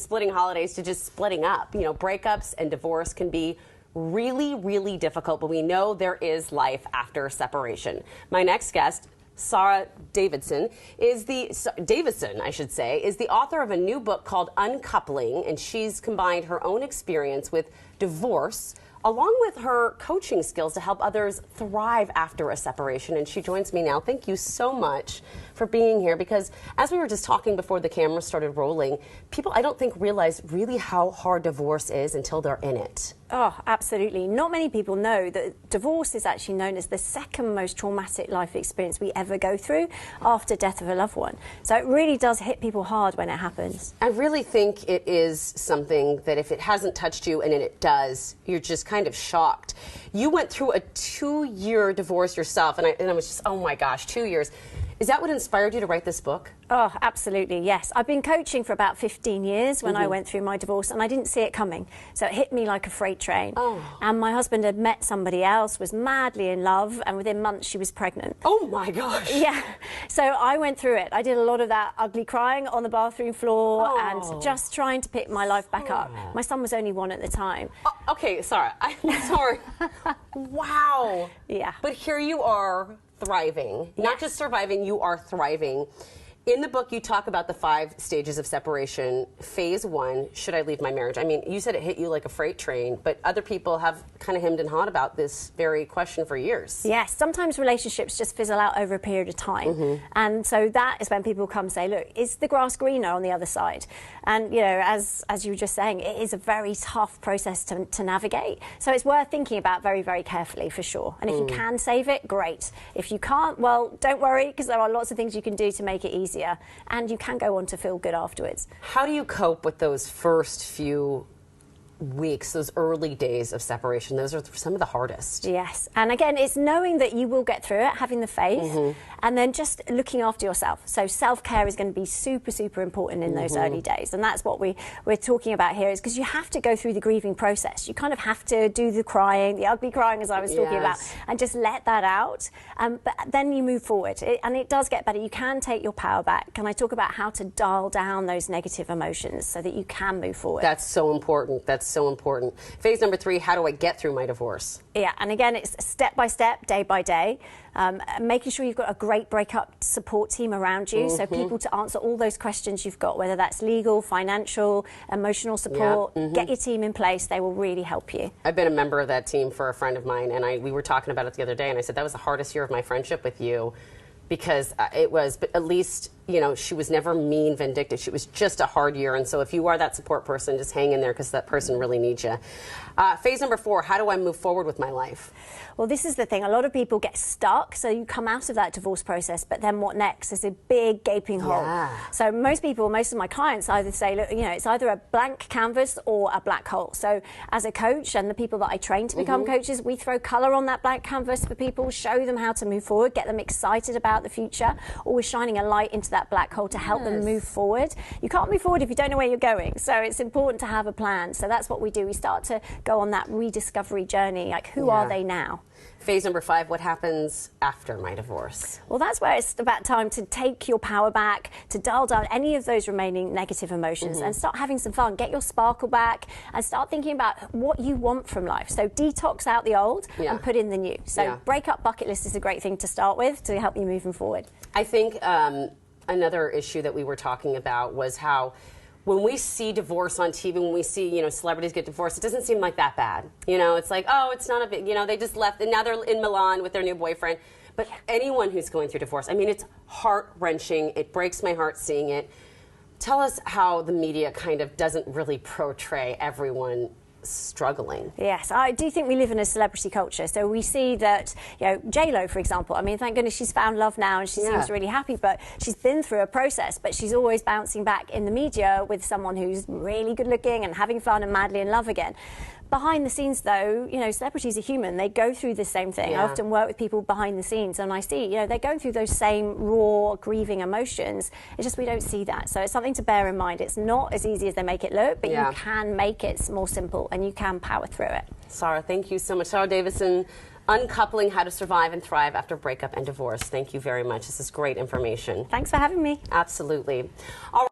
Splitting holidays to just splitting up. You know, breakups and divorce can be really, really difficult, but we know there is life after separation. My next guest, Sarah Davison, is the author of a new book called Uncoupling, and she's combined her own experience with divorce along with her coaching skills to help others thrive after a separation. And she joins me now. Thank you so much for being here, because as we were just talking before the camera started rolling, people I don't think realize really how hard divorce is until they're in it. Oh, absolutely. Not many people know that divorce is actually known as the second most traumatic life experience we ever go through after death of a loved one. So it really does hit people hard when it happens. I really think it is something that if it hasn't touched you, and it does, you're just kind of shocked. You went through a 2-year divorce yourself, and I was just, oh my gosh, 2 years. Is that what inspired you to write this book? Oh, absolutely, yes. I've been coaching for about 15 years when I went through my divorce, and I didn't see it coming. So it hit me like a freight train. Oh. And my husband had met somebody else, was madly in love, and within months she was pregnant. Oh my gosh. Yeah. So I went through it. I did a lot of that ugly crying on the bathroom floor and just trying to pick my life back up. My son was only 1 at the time. Oh, okay, sorry. I'm sorry. Wow. Yeah. But here you are, thriving. Not just surviving, you are thriving. In the book, you talk about the 5 stages of separation. Phase 1, should I leave my marriage? I mean, you said it hit you like a freight train, but other people have kind of hemmed and hawed about this very question for years. Yes, sometimes relationships just fizzle out over a period of time. And so that is when people come say, look, is the grass greener on the other side? And, you know, as you were just saying, it is a very tough process to navigate. So it's worth thinking about very, very carefully, for sure. And if you can save it, great. If you can't, well, don't worry, because there are lots of things you can do to make it easier. And you can go on to feel good afterwards. How do you cope with those first few weeks, those early days of separation? Those are some of the hardest. Yes, and again, it's knowing that you will get through it, having the faith, and then just looking after yourself. So self-care is going to be super, super important in those early days, and that's what we're talking about here, is because you have to go through the grieving process. You kind of have to do the crying, the ugly crying, as I was talking about, and just let that out, but then you move forward, and it does get better. You can take your power back. Can I talk about how to dial down those negative emotions so that you can move forward? That's so important. That's so important. Phase number 3, how do I get through my divorce? Yeah, and again, it's step by step, day by day, making sure you've got a great breakup support team around you, so people to answer all those questions you've got, whether that's legal, financial, emotional support. Get your team in place. They will really help you. I've been a member of that team for a friend of mine, and we were talking about it the other day, and I said that was the hardest year of my friendship with you, because it was, but at least, you know, she was never mean, vindictive. She was just a hard year. And so if you are that support person, just hang in there, because that person really needs you. Phase number 4, how do I move forward with my life? Well, this is the thing. A lot of people get stuck. So you come out of that divorce process, but then what next? There's a big gaping hole. So most of my clients either say, look, you know, it's either a blank canvas or a black hole. So as a coach, and the people that I train to become coaches, we throw color on that blank canvas for people, show them how to move forward, get them excited about the future, always shining a light into that black hole to help them move forward. You can't move forward if you don't know where you're going, so it's important to have a plan. So that's what we do. We start to go on that rediscovery journey, like who are they now? Phase number 5, what happens after my divorce? Well, that's where it's about time to take your power back, to dial down any of those remaining negative emotions and start having some fun. Get your sparkle back and start thinking about what you want from life. So detox out the old and put in the new. So breakup bucket list is a great thing to start with to help you moving forward. I think another issue that we were talking about was how when we see divorce on TV, when we see, you know, celebrities get divorced, it doesn't seem like that bad. You know, it's like, oh, it's not a big, you know, they just left and now they're in Milan with their new boyfriend. But anyone who's going through divorce, I mean, it's heart-wrenching. It breaks my heart seeing it. Tell us how the media kind of doesn't really portray everyone struggling. Yes, I do think we live in a celebrity culture. So we see that, you know, J-Lo, for example, I mean, thank goodness she's found love now and she seems really happy, but she's been through a process, but she's always bouncing back in the media with someone who's really good looking and having fun and madly in love again. Behind the scenes, though, you know, celebrities are human. They go through the same thing. I often work with people behind the scenes, and I see, you know, they're going through those same raw, grieving emotions. It's just we don't see that. So it's something to bear in mind. It's not as easy as they make it look, but you can make it more simple, and you can power through it. Sarah, thank you so much. Sarah Davison, Uncoupling: How to Survive and Thrive After Breakup and Divorce. Thank you very much. This is great information. Thanks for having me. Absolutely. All right.